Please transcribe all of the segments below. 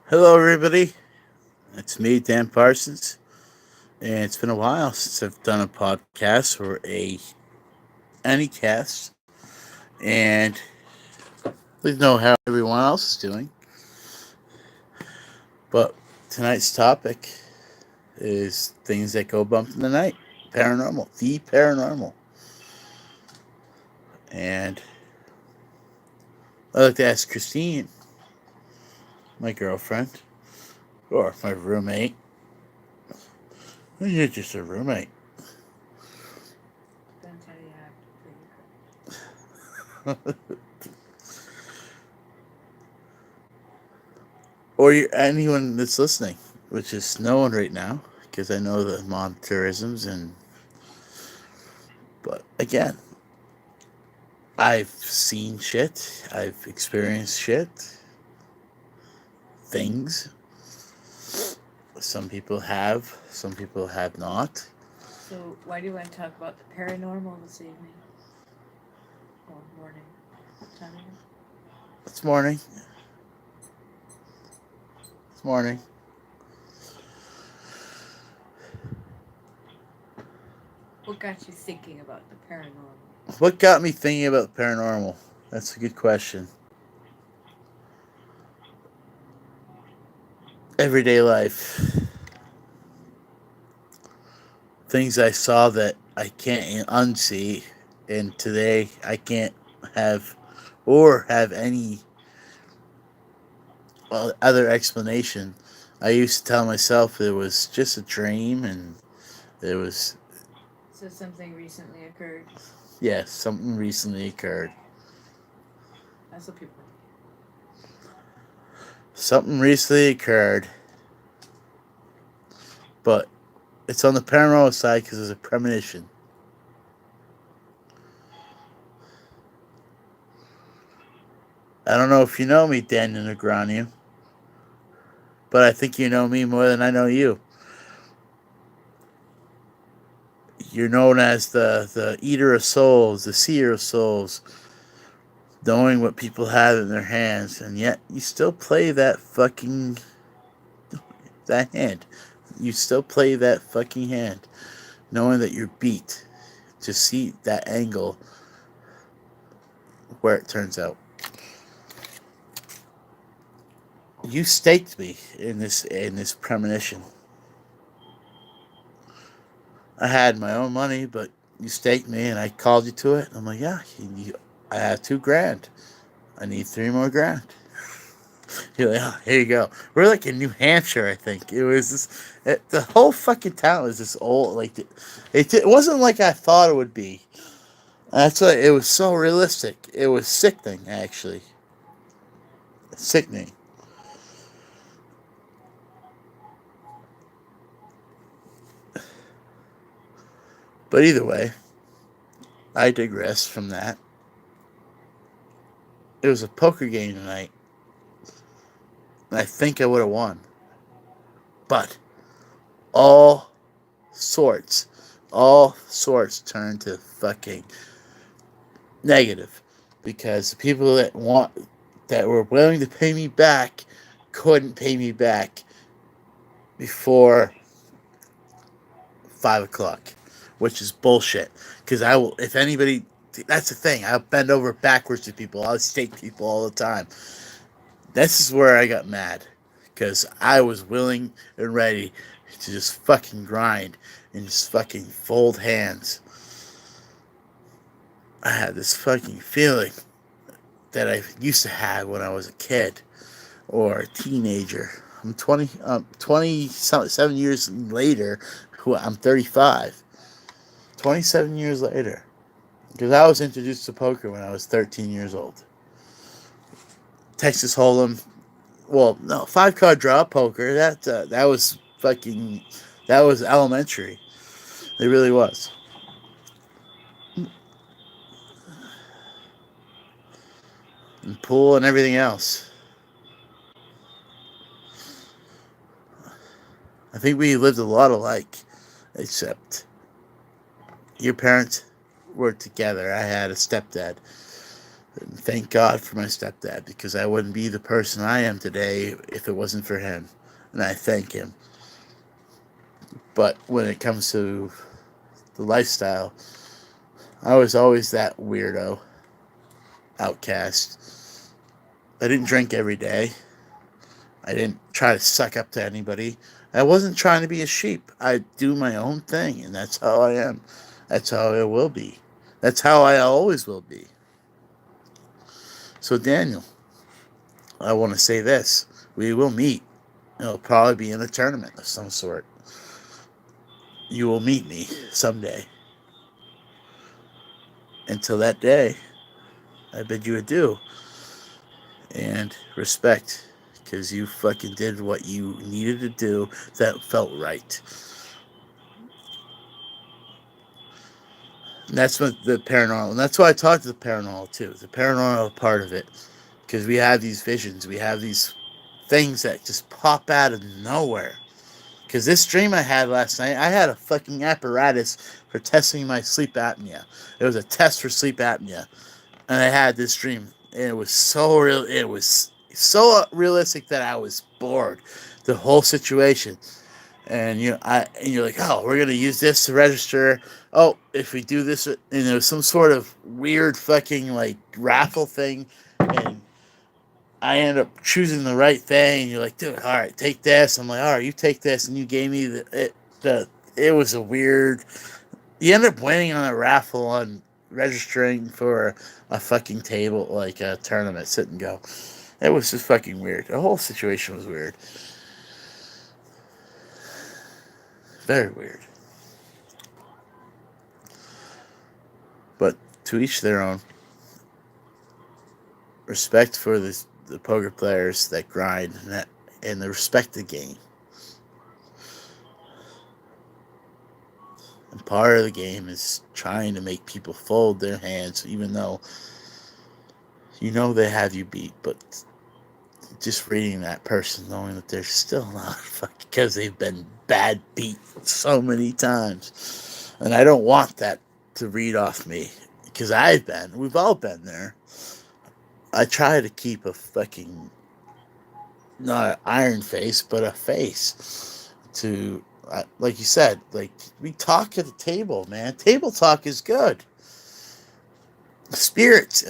Hello, everybody. It's me, Dan Parsons, and it's been a while since I've done a podcast or any cast. And please know how everyone else is doing. But tonight's topic is things that go bump in the night, paranormal, the paranormal. And I'd like to ask Christine, my girlfriend, or my roommate. You're just a roommate. Depends how you have to play Or anyone that's listening, which is no one right now, because I know the monetarisms and. But again, I've seen shit. I've experienced shit. Things. Some people have. Some people have not. So, why do you want to talk about the paranormal this evening? Or morning? What time is it? It's morning. It's morning. What got you thinking about the paranormal? What got me thinking about paranormal? That's a good question. Everyday life. Things I saw that I can't unsee, and today I can't have or have any other explanation. I used to tell myself it was just a dream and it was, So, something recently occurred. yeah, something recently occurred. That's what people Something recently occurred, but it's on the paranormal side because it's a premonition. I don't know if you know me, Daniel Negreanu, but I think you know me more than I know you. You're known as the eater of souls, the seer of souls, knowing what people have in their hands, and yet you still play that hand. You still play that fucking hand, knowing that you're beat. To see that angle where it turns out. You staked me in this premonition. I had my own money, but you staked me, and I called you to it. I'm like, yeah, I have 2 grand. I need 3 more grand. You're like, oh, here you go. We're like in New Hampshire, I think. It was the whole fucking town was this old, like, it wasn't like I thought it would be. That's why it was so realistic. It was sickening, actually. Sickening. But either way, I digress from that. It was a poker game tonight, and I think I would have won. But all sorts, all sorts turned to fucking negative because the people that were willing to pay me back couldn't pay me back before 5 o'clock, which is bullshit. Because I will, if anybody, that's the thing. I'll bend over backwards to people. I'll stake people all the time. This is where I got mad because I was willing and ready to just fucking grind and just fucking fold hands. I had this fucking feeling that I used to have when I was a kid or a teenager. I'm 27 years later. I'm 35. 27 years later, because I was introduced to poker when I was 13 years old. Texas Hold'em, well, no, 5 card draw poker. That was fucking, that was elementary. It really was. And pool and everything else. I think we lived a lot alike, except your parents were together. I had a stepdad. Thank God for my stepdad, because I wouldn't be the person I am today if it wasn't for him. And I thank him. But when it comes to the lifestyle, I was always that weirdo outcast. I didn't drink every day. I didn't try to suck up to anybody. I wasn't trying to be a sheep. I do my own thing, and that's how I am. That's how I will be. That's how I always will be. So, Daniel, I want to say this. We will meet. It'll probably be in a tournament of some sort. You will meet me someday. Until that day, I bid you adieu. And respect, because you fucking did what you needed to do that felt right. And that's what the paranormal, and that's why I talk to the paranormal too. The paranormal part of it, because we have these visions, we have these things that just pop out of nowhere. Because this dream I had last night, I had a fucking apparatus for testing my sleep apnea. It was a test for sleep apnea, and I had this dream, and it was so real. It was so realistic that I was bored. The whole situation, and you're like, oh, we're gonna use this to register. Oh, if we do this, and there was some sort of weird fucking like raffle thing, and I end up choosing the right thing. And you're like, dude, all right, take this. I'm like, all right, you take this, and you gave me it was a weird. You end up winning on a raffle on registering for a fucking table, like a tournament, sit and go. It was just fucking weird. The whole situation was weird. Very weird. But to each their own. Respect for the poker players that grind and the respect the game. And part of the game is trying to make people fold their hands, even though you know they have you beat. But just reading that person, knowing that they're still not fucking, because they've been bad beat so many times. And I don't want that to read off me, because we've all been there. I try to keep a fucking, not an iron face, but a face to, like you said, like we talk at the table, man. Table talk is good. Spirits,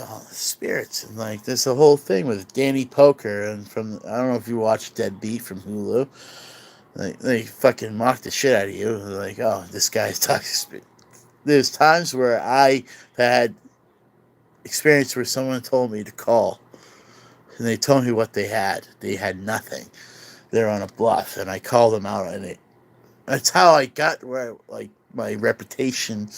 and like there's a whole thing with Danny Poker, and from I don't know if you watch Deadbeat from Hulu. They fucking mock the shit out of you. They're like, oh, this guy's talking spirit. There's times where I had experience where someone told me to call, and they told me what they had. They had nothing. They're on a bluff, and I called them out on it. That's how I got where like my reputation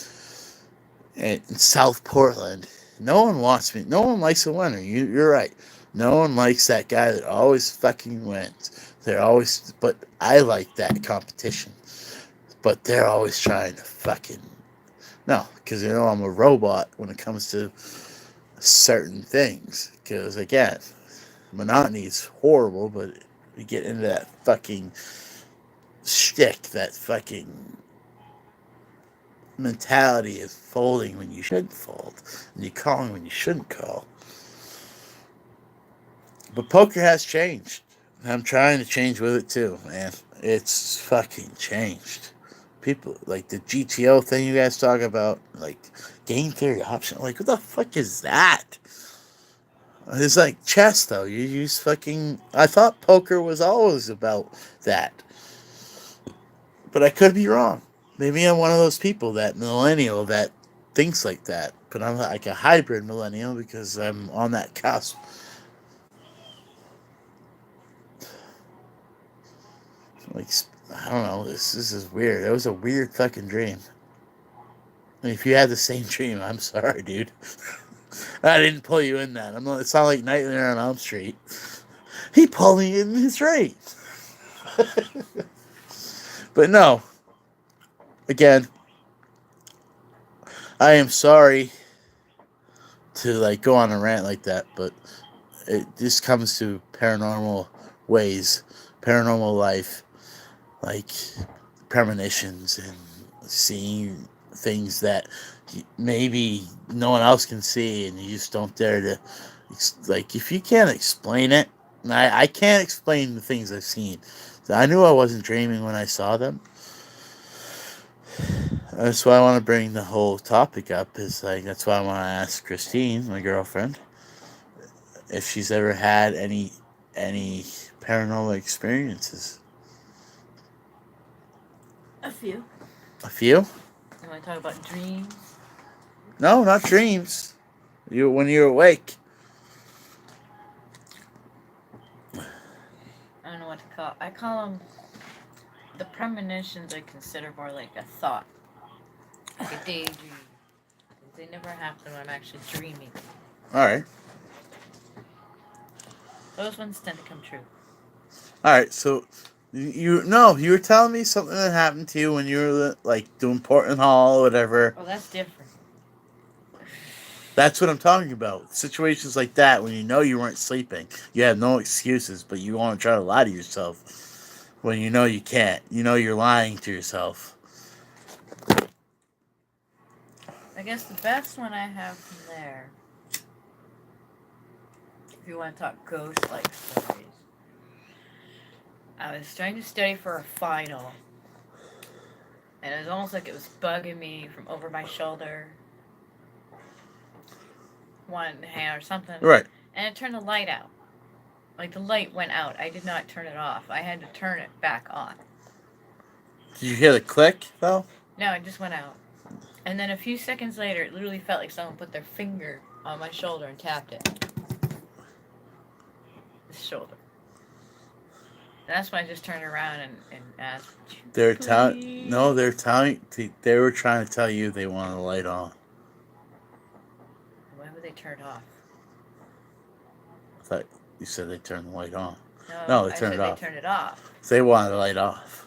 in South Portland. No one wants me. No one likes a winner. You're right. No one likes that guy that always fucking wins. They're always, but I like that competition. But they're always trying to fucking no, because I'm a robot when it comes to certain things. Because again, monotony is horrible, but we get into that fucking shtick, that fucking mentality of folding when you shouldn't fold, and you calling when you shouldn't call. But poker has changed. I'm trying to change with it too, man. It's fucking changed. People like the GTO thing you guys talk about, like game theory option. Like, what the fuck is that? It's like chess, though. You use fucking. I thought poker was always about that, but I could be wrong. Maybe I'm one of those people, that millennial that thinks like that. But I'm like a hybrid millennial because I'm on that cusp. Like, I don't know. This is weird. It was a weird fucking dream. And if you had the same dream, I'm sorry, dude. I didn't pull you in that. It's not like Nightmare on Elm Street. He pulled me in his dream. But no. Again, I am sorry to like go on a rant like that, but it just comes to paranormal ways, paranormal life, like premonitions and seeing things that maybe no one else can see, and you just don't dare to. Like, if you can't explain it, and I can't explain the things I've seen. I knew I wasn't dreaming when I saw them. That's why I want to bring the whole topic up. Is like that's why I want to ask Christine, my girlfriend, if she's ever had any paranormal experiences. A few. A few? You want to talk about dreams? No, not dreams. You when you're awake. I don't know what to call. I call them the premonitions. I consider more like a thought, like a daydream. They never happen when I'm actually dreaming. All right. Those ones tend to come true. All right. So you were telling me something that happened to you when you were like doing Portland Hall or whatever. Oh, that's different. That's what I'm talking about. Situations like that when you know you weren't sleeping, you have no excuses, but you want to try to lie to yourself when you know you can't. You know you're lying to yourself. I guess the best one I have from there, if you want to talk ghost-like stories, I was trying to study for a final, and it was almost like it was bugging me from over my shoulder, one hand or something. Right. And it turned the light out. Like the light went out. I did not turn it off. I had to turn it back on. Did you hear the click though? No, it just went out. And then a few seconds later, it literally felt like someone put their finger on my shoulder and tapped it. The shoulder. And that's when I just turned around and asked. They're telling. No, they're telling. They were trying to tell you they wanted the light on. Why would they turn it off? I thought you said they turned the light on. No, they turned it off. They turned it off. They wanted the light off.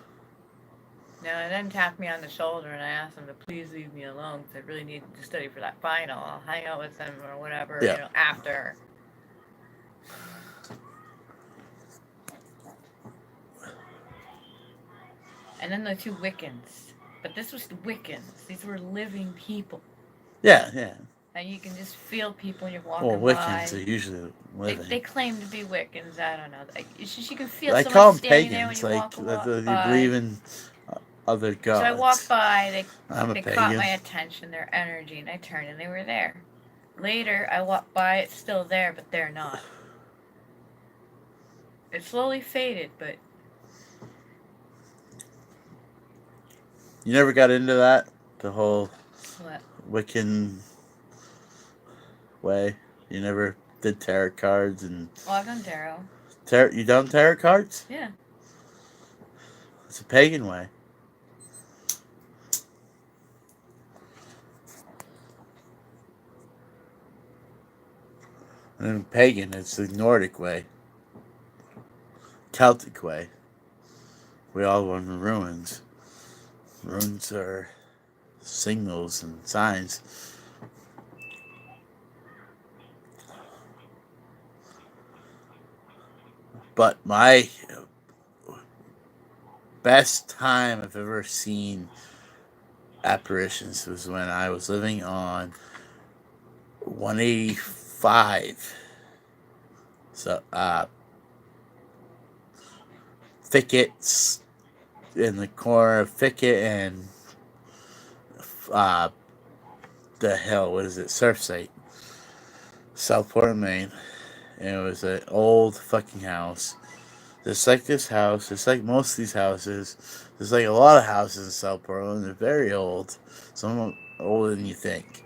No, and then tapped me on the shoulder, and I asked them to please leave me alone because I really needed to study for that final. I'll hang out with them or whatever, Yeah. after. And then the two Wiccans. But this was the Wiccans. These were living people. Yeah, yeah. And you can just feel people when you're walking Well, by. Wiccans are usually living. They claim to be Wiccans. I don't know. It's just you can feel I someone call them standing there when pagans. you Like walk they by. believe in other gods. So I walked by. I'm a They pagan. caught my attention, their energy, and I turned, and they were there. Later, I walked by. It's still there, but they're not. It slowly faded, but You never got into that? The whole what? Wiccan way? You never did tarot cards and... Well, I've done tarot. You done tarot cards? Yeah. It's a pagan way. And then pagan, it's the Nordic way. Celtic way. We all want the runes. Runes are signals and signs. But my best time I've ever seen apparitions was when I was living on 185. So, Thickets in the corner of Thicket and the hill. What is it? Surfside, Southport, Maine. And it was an old fucking house. Just like this house, just like most of these houses, there's like a lot of houses in South Portland. They're very old. Some of them older than you think.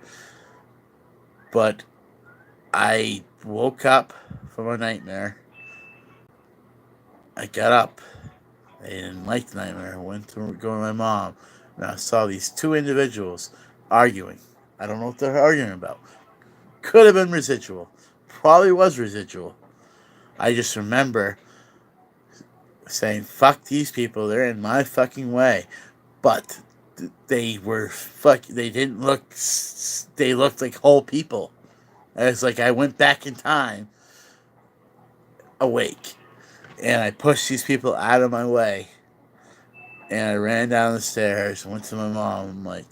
But I woke up from a nightmare. I got up. I didn't like the nightmare. I went to go to my mom. And I saw these two individuals arguing. I don't know what they're arguing about. Could have been residual. Probably was residual. I just remember saying, fuck these people. They're in my fucking way. But they were they didn't look, they looked like whole people. It's like I went back in time, awake. And I pushed these people out of my way. And I ran down the stairs and went to my mom. I'm like,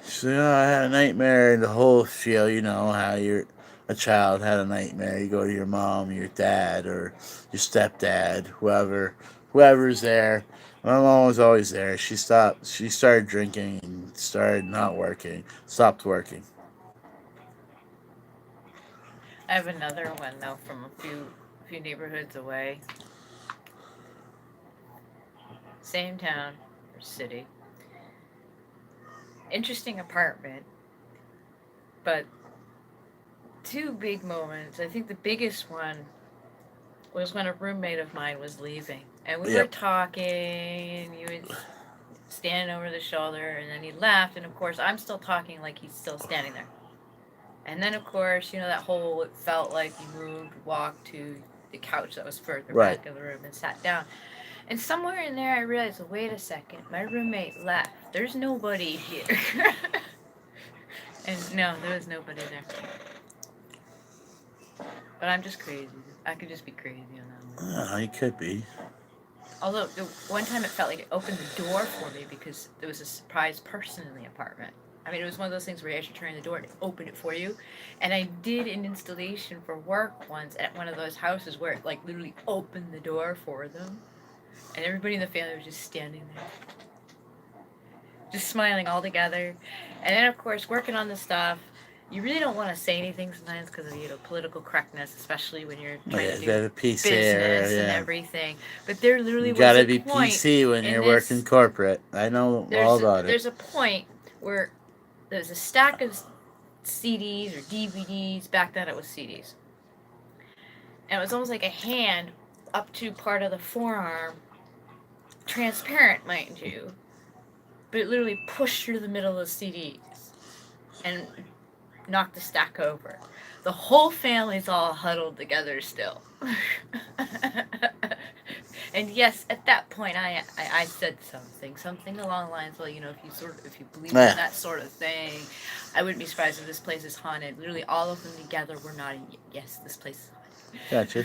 So I had a nightmare. The whole spiel, how you're a child had a nightmare. You go to your mom, your dad, or your stepdad, whoever's there. My mom was always there. She stopped. She started drinking and started not working. Stopped working. I have another one though from a few neighborhoods away. Same town or city. Interesting apartment, but two big moments. I think the biggest one was when a roommate of mine was leaving. And we were Yep. talking, he was standing over the shoulder, and then he left, and of course, I'm still talking like he's still standing there. And then, of course, that whole, it felt like he moved, walked to the couch that was further Right. back in the room and sat down. And somewhere in there, I realized, wait a second, my roommate left. There's nobody here. And no, there was nobody there. But I'm just crazy. I could just be crazy on that one. You could be. Although, the one time it felt like it opened the door for me because there was a surprise person in the apartment. I mean, it was one of those things where you actually turn the door and open it for you. And I did an installation for work once at one of those houses where it, like, literally opened the door for them. And everybody in the family was just standing there. Just smiling all together. And then, of course, working on the stuff. You really don't want to say anything sometimes because of, political correctness, especially when you're trying to do Got a PC business and yeah. everything. But there literally You was gotta a be point PC when in you're this- working corporate. I know all about it. There's a point where there's a stack of CDs or DVDs. Back then it was CDs. And it was almost like a hand up to part of the forearm. Transparent, mind you. But it literally pushed through the middle of the CDs. And knocked the stack over. The whole family's all huddled together still. And yes, at that point, I said something along the lines, well, if you believe in that sort of thing, I wouldn't be surprised if this place is haunted. Literally, all of them together were nodding, yes, this place is haunted. Gotcha.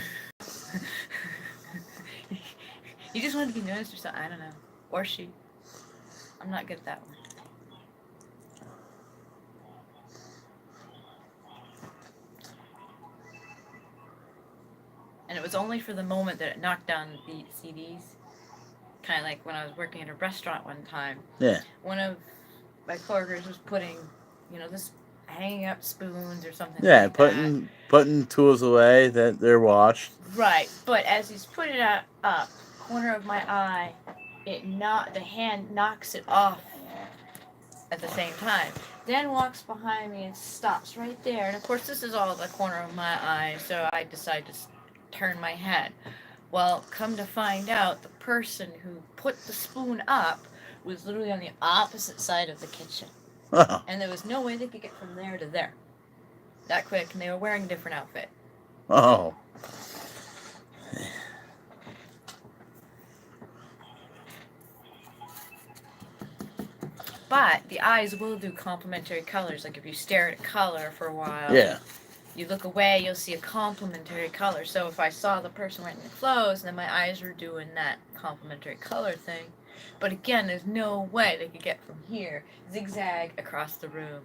You just wanted to be noticed or something. I don't know. Or she. I'm not good at that one. And it was only for the moment that it knocked down the CDs. Kind of like when I was working at a restaurant one time. Yeah. One of my coworkers was putting, this hanging up spoons or something. Yeah, like putting tools away that they're washed. Right, but as he's putting it up, corner of my eye, the hand knocks it off at the same time. Then walks behind me and stops right there. And of course, this is all the corner of my eye, so I decide to turn my head. Well, come to find out, the person who put the spoon up was literally on the opposite side of the kitchen. Oh. And there was no way they could get from there to there that quick, and they were wearing a different outfit. Oh. But the eyes will do complementary colors. Like if you stare at a color for a while, Yeah. you look away, you'll see a complementary color. So if I saw the person wearing the clothes, then my eyes were doing that complementary color thing. But again, there's no way they could get from here, zigzag across the room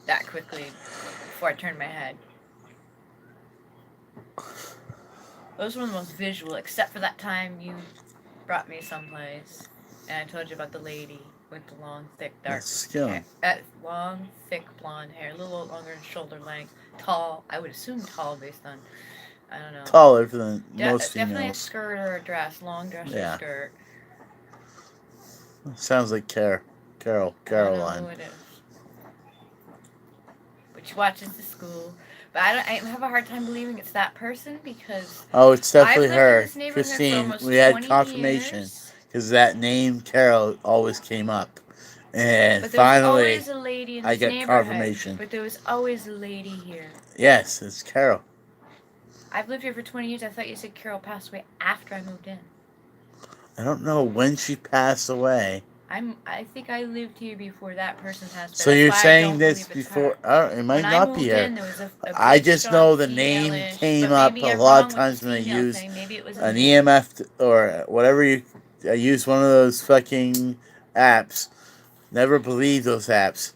that quickly before I turned my head. Those were the most visual, except for that time you brought me someplace, and I told you about the lady with the long, thick, dark hair. Long, thick, blonde hair, a little longer than shoulder length, tall. I would assume tall based on, I don't know. Taller than most females. Definitely a skirt or a dress, long dress or skirt. Sounds like Caroline. I don't know who it is. But she watches the school. But I have a hard time believing it's that person because it's definitely her. Christine, we had confirmation because that name Carol always came up. And finally, always a lady in I this got confirmation. But there was always a lady here. Yes, it's Carol. I've lived here for 20 years. I thought you said Carol passed away after I moved in. I don't know when she passed away. I think I lived here before that person passed away. So you're saying this before? It might not be her. I just know the name came up a lot of times when I use an EMF or whatever I use one of those fucking apps. Never believe those apps.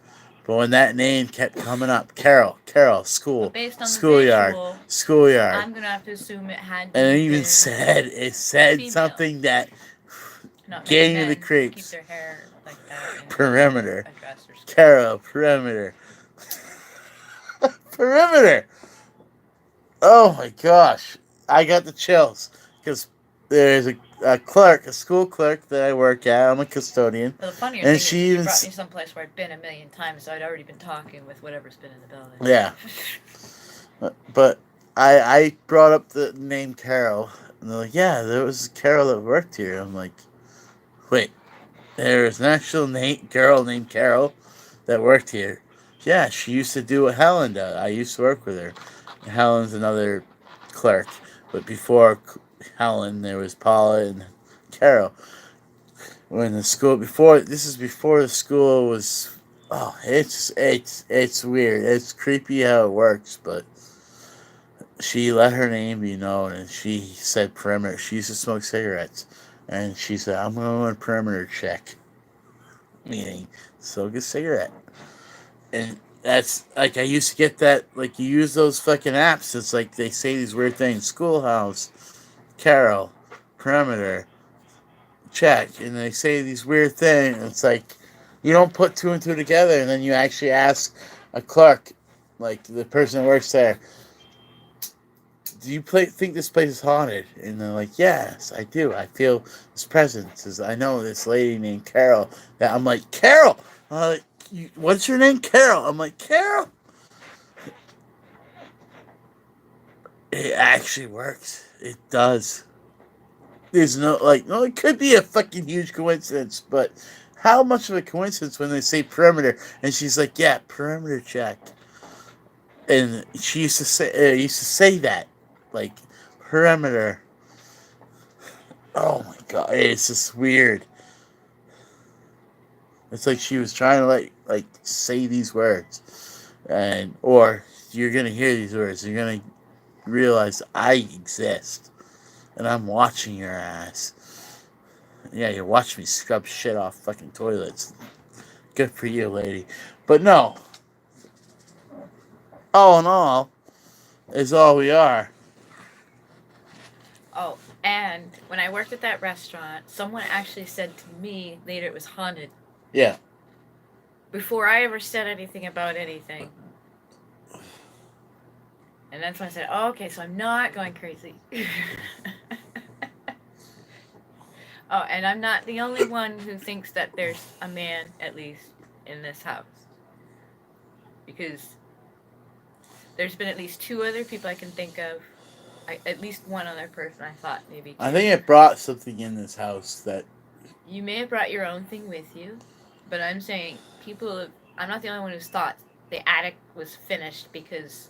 But when that name kept coming up, Carol, school, But based on the schoolyard, visual, schoolyard, I'm gonna have to assume it had to and it have even been said female. something that Not many gave me men the keep creeps. their hair like that in Perimeter, a dress or skirt. Carol, perimeter, perimeter. Oh my gosh, I got the chills because there's a clerk, a school clerk that I work at. I'm a custodian, Well, the funnier and thing she is you even brought me someplace where I'd been a million times, so I'd already been talking with whatever's been in the building. yeah. But I brought up the name Carol, and they're like, yeah, there was a Carol that worked here. I'm like, wait, there's an actual girl named Carol that worked here. Yeah, she used to do what Helen does. I used to work with her. Helen's another clerk, but before Helen, there was Paula and Carol. When the school before this is before the school was. Oh, it's weird. It's creepy how it works, but she let her name be known, and she said perimeter. She used to smoke cigarettes, and she said, "I'm going to perimeter check," meaning smoke a cigarette. And that's like I used to get that. Like you use those fucking apps. It's like they say these weird things. Schoolhouse, Carol, perimeter check, and they say these weird things. It's like you don't put two and two together, and then you actually ask a clerk, like the person that works there, do you think this place is haunted? And they're like, yes, I do. I feel this presence. I know this lady named Carol. That I'm like, Carol. Like, what's your name, Carol? I'm like, Carol. It actually works. It does. There's no, it could be a fucking huge coincidence, but how much of a coincidence when they say perimeter? And she's like, yeah, perimeter check. And she used to say that, like, perimeter. Oh my god, it's just weird. It's like she was trying to like say these words, and or you're gonna hear these words. You're gonna realize I exist, and I'm watching your ass. Yeah, you're watching me scrub shit off fucking toilets. Good for you, lady. But no, all in all, is all we are. Oh, and when I worked at that restaurant, someone actually said to me later it was haunted. Yeah. Before I ever said anything about anything. And that's when I said, oh, okay, so I'm not going crazy. Oh, and I'm not the only one who thinks that there's a man, at least, in this house. Because there's been at least two other people I can think of. At least one other person I thought maybe. I think it brought something in this house that. You may have brought your own thing with you, but I'm saying I'm not the only one who's thought the attic was finished because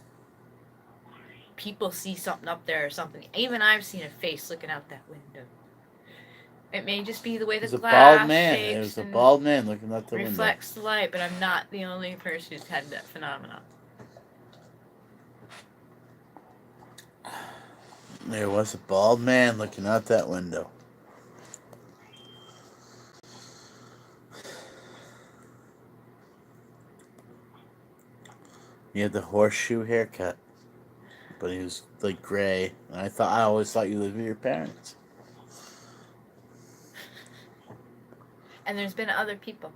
people see something up there or something. Even I've seen a face looking out that window. It may just be the way the It was glass a bald man. shapes It was a and bald man looking out the window. reflects the light, but I'm not the only person who's had that phenomenon. There was a bald man looking out that window. He had the horseshoe haircut, but he was like gray. And I always thought you lived with your parents. And there's been other people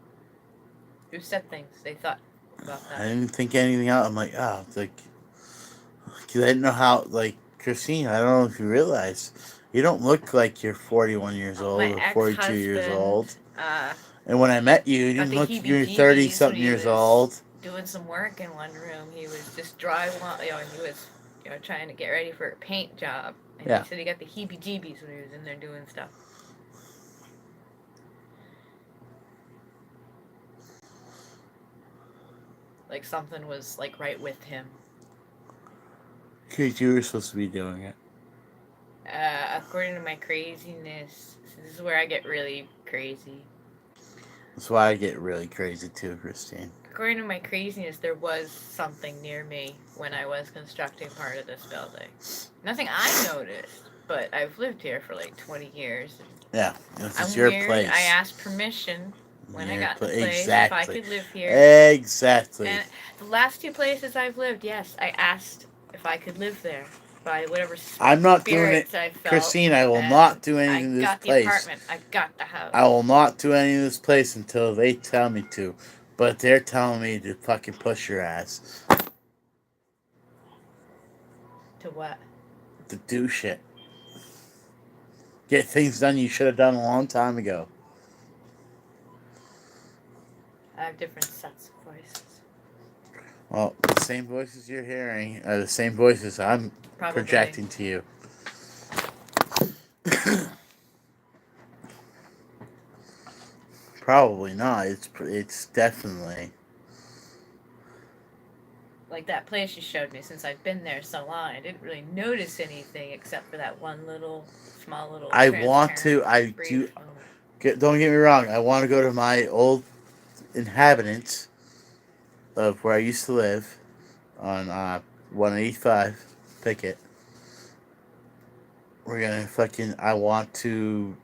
who said things they thought about I that. didn't think anything out. I'm like, oh, it's like, because I didn't know how, like, Christine, I don't know if you realize, you don't look like you're 41 years old My or 42 years ex-husband, old. And when I met you, you got didn't the look like you were heebie-jeebies 30 something when he years was old. doing some work in one room. He was just drywall, he was, trying to get ready for a paint job. And Yeah. he said he got the heebie-jeebies when he was in there doing stuff. Like something was like right with him. Because you were supposed to be doing it. According to my craziness, this is where I get really crazy. That's why I get really crazy too, Christine. According to my craziness, there was something near me when I was constructing part of this building. Nothing I noticed, but I've lived here for like 20 years. Yeah, this is I'm your weird. place. I asked permission when I Your got the place. place, if I Exactly. could live here. Exactly. And the last two places I've lived, yes, I asked if I could live there by whatever I'm not doing it, spirits I felt, Christine. I will and not do anything I to this got the place. apartment. I got the house. I will not do any of this place until they tell me to. But they're telling me to fucking push your ass. To what? To do shit. Get things done you should have done a long time ago. I have different sets of voices. Well, the same voices you're hearing are the same voices I'm Probably. projecting to you. Probably not. It's definitely. Like that place you showed me, since I've been there so long, I didn't really notice anything except for that one small little. I want to. I do. Don't get me wrong. I want to go to my old inhabitants of where I used to live on 185 Pickett. We're gonna fucking. I want to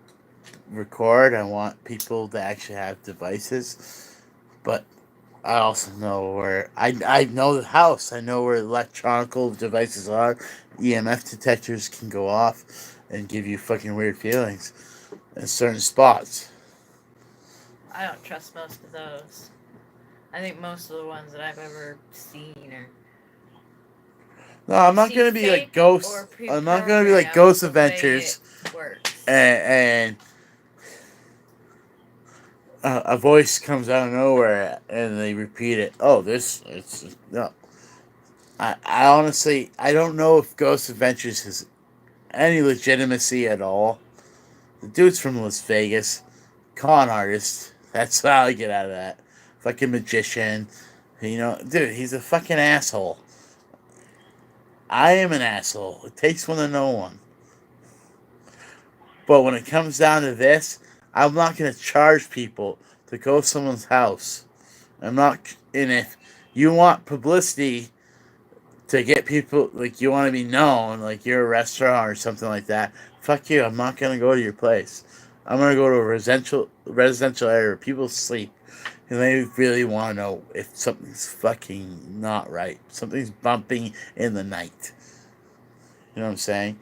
record. I want people to actually have devices, but I also know where I know the house. I know where electronic devices are. EMF detectors can go off and give you fucking weird feelings in certain spots. I don't trust most of those. I think most of the ones that I've ever seen are. No, I'm not gonna be like Ghost. I'm not gonna be like Ghost Adventures. And a voice comes out of nowhere and they repeat it. Oh, it's no. I honestly I don't know if Ghost Adventures has any legitimacy at all. The dude's from Las Vegas, con artist. That's what I get out of that. Fucking magician. You know, dude, he's a fucking asshole. I am an asshole. It takes one to know one. But when it comes down to this, I'm not going to charge people to go to someone's house. I'm not. And if you want publicity to get people, like you want to be known, like you're a restaurant or something like that, fuck you. I'm not going to go to your place. I'm going to go to a residential area where people sleep. And they really want to know if something's fucking not right. Something's bumping in the night. You know what I'm saying?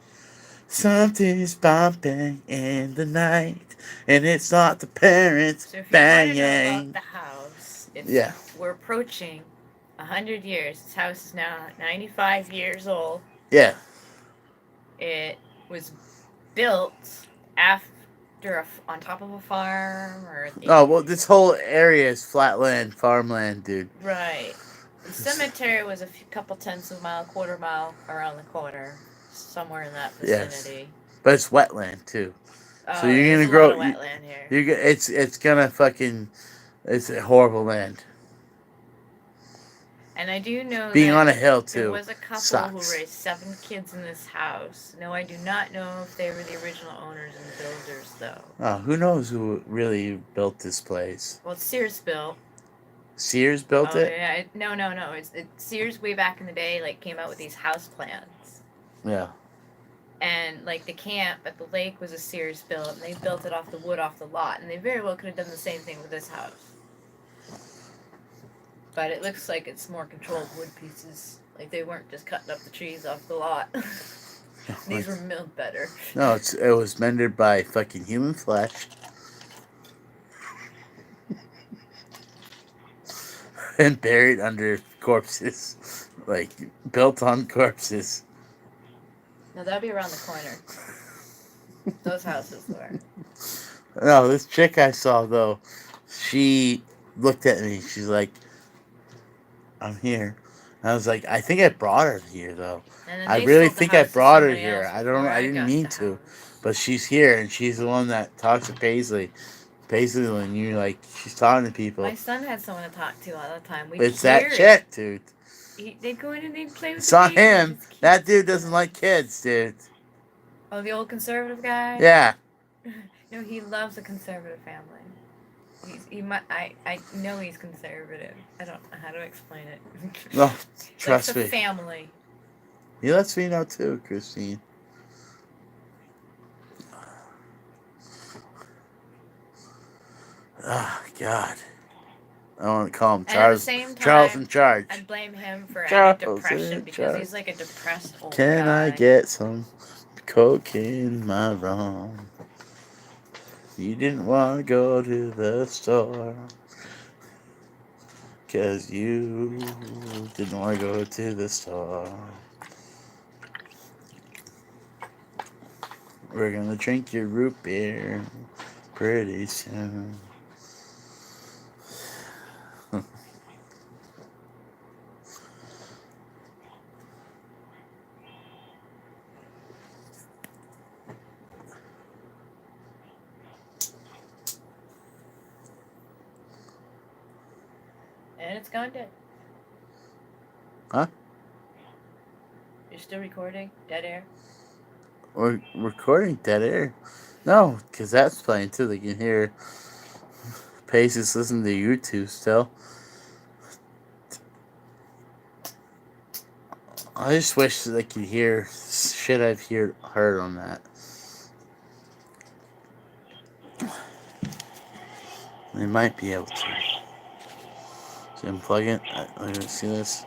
Something's bumping in the night, and it's not the parents so if banging. You want to know about the house. Yeah. We're approaching 100 years. This house is now 95 years old. Yeah. It was built after on top of a farm, or. Oh well, this whole area is flat land, farmland, dude. Right. The cemetery was a couple tenths of a mile, quarter mile around the corner, somewhere in that vicinity. Yes. But it's wetland too. Oh, so you're gonna grow. Wetland here. It's gonna fucking. It's a horrible land. And I do know being that on a hill too. There was a couple sucks. who raised 7 kids in this house. No, I do not know if they were the original owners and builders, though. Oh, who knows who really built this place? Well, Sears built. Sears built it? Yeah. No. It's Sears way back in the day, like, came out with these house plans. Yeah. And, like, the camp at the lake was a Sears built, and they built it off the wood off the lot. And they very well could have done the same thing with this house. But it looks like it's more controlled wood pieces. Like, they weren't just cutting up the trees off the lot. These were milled better. No, it was mended by fucking human flesh. And buried under corpses. Like, built on corpses. No, that'd be around the corner. Those houses were. No, this chick I saw, though, she looked at me. She's like, I'm here. And I was like, I think I brought her here, though. I really think I brought her here. I didn't mean to. But she's here, and she's the one that talks to Paisley. Paisley, when you're like, she's talking to people. My son had someone to talk to all the time. It's that chick, dude. They'd go in and they'd play with It's not him. That dude doesn't like kids, dude. Oh, the old conservative guy? Yeah. No, he loves a conservative family. I know he's conservative. I don't know how to explain it. No, trust me. It's a family. He lets me know too, Christine. Oh, God. I want to call him And at the Charles. same Charles in time, charge. I'd blame him for any Charles depression in because charge. he's like a depressed old Can I guy. get some cocaine, my wrong? You didn't want to go to the store. 'Cause you didn't want to go to the store. We're gonna drink your root beer pretty soon. And it's gone dead. Huh? You're still recording? Dead air? We're recording dead air. No, because that's playing too. They can hear Paces listen to YouTube still. I just wish that they could hear shit I've heard on that. They might be able to. So unplug it. Let me see this.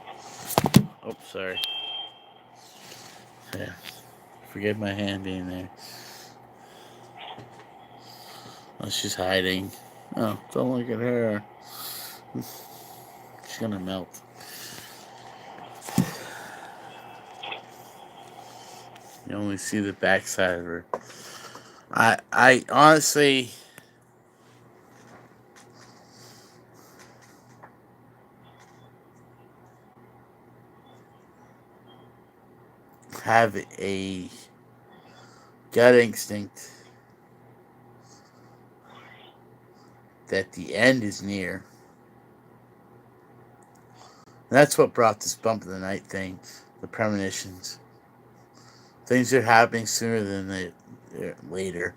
Oh, sorry. Yeah. Forget my hand being there. Oh, she's hiding. Oh, don't look at her. She's gonna melt. You only see the backside of her. I honestly have a gut instinct that the end is near. And that's what brought this bump of the night thing, the premonitions. Things are happening sooner than later.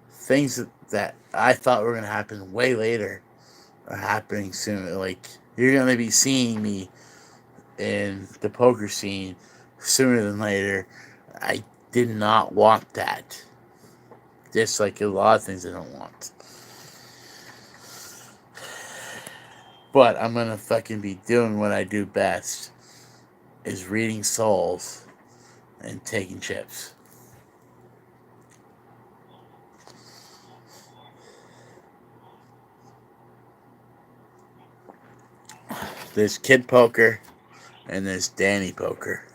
Things that I thought were going to happen way later are happening sooner. Like, you're going to be seeing me in the poker scene sooner than later. I did not want that. Just like a lot of things I don't want. But I'm gonna fucking be doing what I do best, is reading souls and taking chips. There's Kid Poker and there's Danny Poker.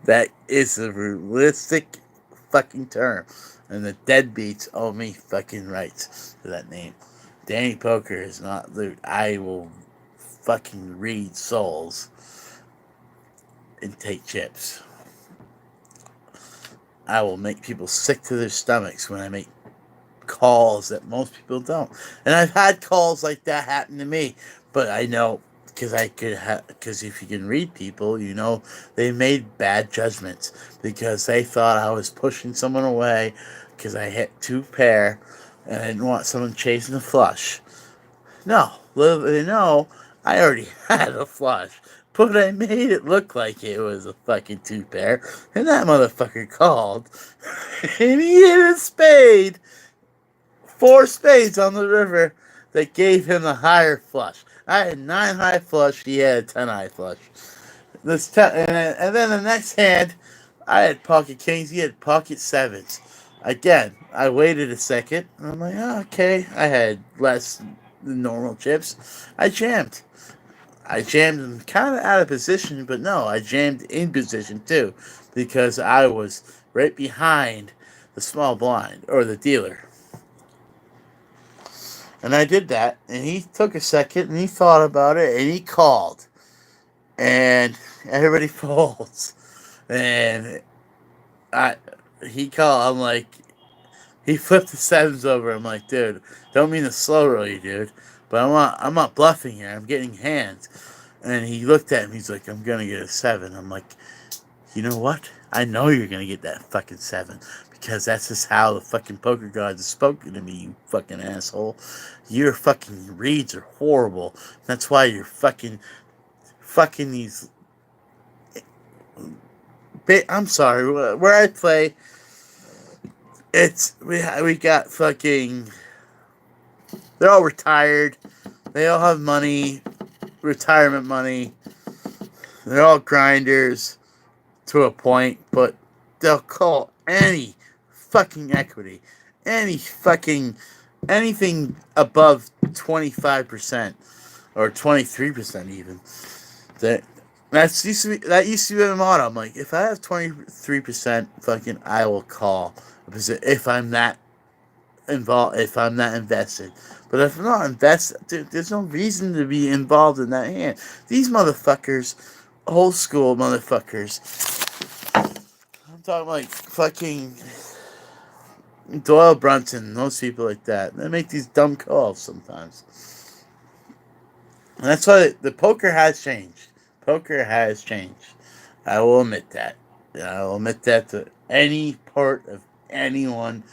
That is a realistic fucking term. And the deadbeats owe me fucking rights to that name. Danny Poker is not the. I will fucking read souls and take chips. I will make people sick to their stomachs when I make calls that most people don't. And I've had calls like that happen to me, but I know because if you can read people, you know they made bad judgments because they thought I was pushing someone away because I hit two pair and I didn't want someone chasing a flush. No, little they know I already had a flush. But I made it look like it was a fucking two pair, and that motherfucker called, and he hit a spade, four spades on the river that gave him the higher flush. I had 9 high flush, he had a 10 high flush. And then the next hand, I had pocket kings, he had pocket sevens. Again, I waited a second, and I'm like, oh, okay. I had less than normal chips. I jammed. I jammed kind of out of position, but no, I jammed in position too, because I was right behind the small blind, or the dealer. And I did that, and he took a second, and he thought about it, and he called. And everybody folds. And I, he called, I'm like, he flipped the sevens over. I'm like, dude, don't mean to slow roll you, dude. But I'm not bluffing here. I'm getting hands. And he looked at me. He's like, I'm going to get a 7. I'm like, you know what? I know you're going to get that fucking 7. Because that's just how the fucking poker gods have spoken to me, you fucking asshole. Your fucking reads are horrible. That's why you're fucking these... I'm sorry. Where I play, we got fucking They're all retired. They all have money, retirement money. They're all grinders to a point, but they'll call any fucking equity, any fucking anything above 25% or 23% even. That that used to be my motto. I'm like, if I have 23%, fucking, I will call if I'm that involved, if I'm not invested. But if I'm not invested, dude, there's no reason to be involved in that hand. These motherfuckers, old school motherfuckers. I'm talking like fucking Doyle Brunson, those people like that. They make these dumb calls sometimes. And that's why the poker has changed. Poker has changed. I will admit that. I will admit that to any part of anyone,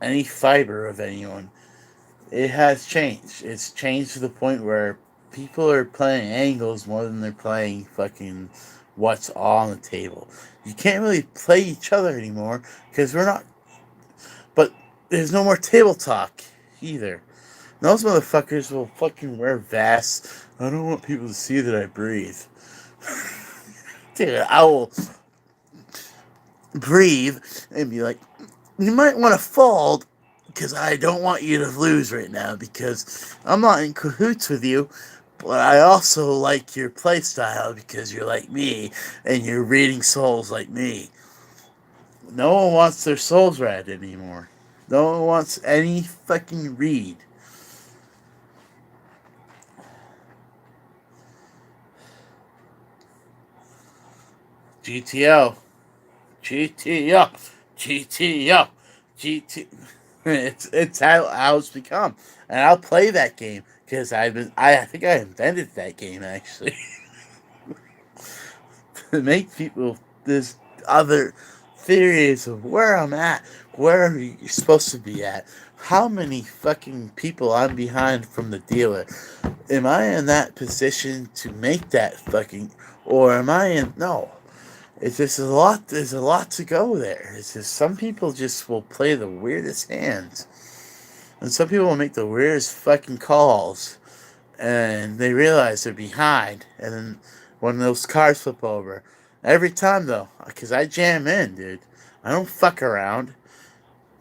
any fiber of anyone. It has changed. It's changed to the point where people are playing angles more than they're playing fucking what's on the table. You can't really play each other anymore because we're not. But there's no more table talk either. Those motherfuckers will fucking wear vests. I don't want people to see that I breathe. Dude, I will breathe and be like, you might want to fold because I don't want you to lose right now because I'm not in cahoots with you, but I also like your play style because you're like me and you're reading souls like me. No one wants their souls read anymore. No one wants any fucking read. GTO. GTO. GTO. GT. It's how it's become, and I'll play that game because I think I invented that game actually to make people this other theories of where I'm at, where you're supposed to be at, how many fucking people I'm behind from the dealer. Am I in that position to make that fucking, or am I in? No. It's just a lot. There's a lot to go there. It's just some people just will play the weirdest hands, and some people will make the weirdest fucking calls, and they realize they're behind, and then when those cars flip over, every time though, because I jam in, dude. I don't fuck around.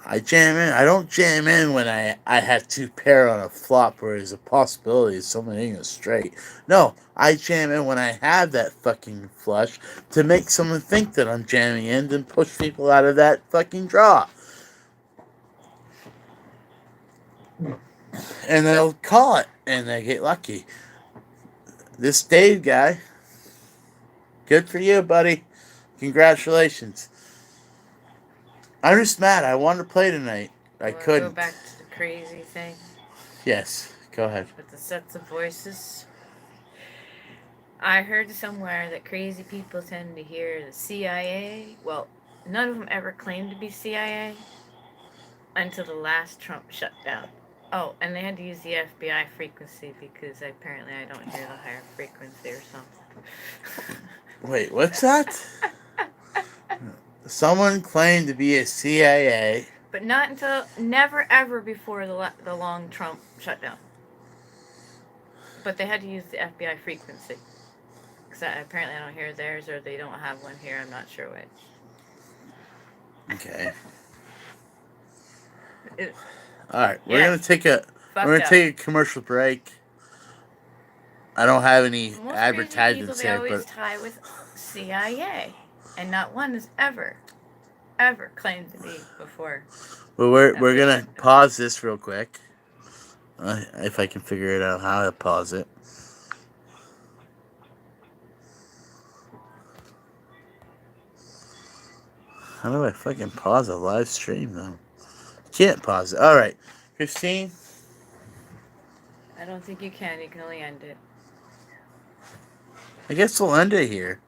I jam in. I don't jam in when I have two pair on a flop where there's a possibility of someone hitting a straight. No, I jam in when I have that fucking flush to make someone think that I'm jamming in and push people out of that fucking draw. And they'll call it and they get lucky. This Dave guy, good for you, buddy. Congratulations. I'm just mad. I wanted to play tonight. I couldn't. Go back to the crazy thing. Yes, go ahead. With the sets of voices. I heard somewhere that crazy people tend to hear the CIA. Well, none of them ever claimed to be CIA until the last Trump shutdown. Oh, and they had to use the FBI frequency because apparently I don't hear the higher frequency or something. Wait, what's that? Someone claimed to be a CIA. But not until, never ever before the long Trump shutdown. But they had to use the FBI frequency. Because apparently I don't hear theirs, or they don't have one here, I'm not sure which. Okay. Alright, we're gonna take a commercial break. I don't have any advertisements here, but they always tie with CIA. And not one has ever claimed to be before. Well, we're gonna pause this real quick. If I can figure it out how to pause it. How do I fucking pause a live stream though? Can't pause it. Alright. Christine? I don't think you can. You can only end it. I guess we'll end it here.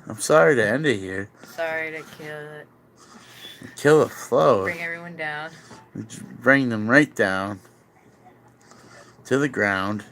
I'm sorry to end it here. Sorry to kill it. Kill the flow. Bring everyone down. Bring them right down to the ground.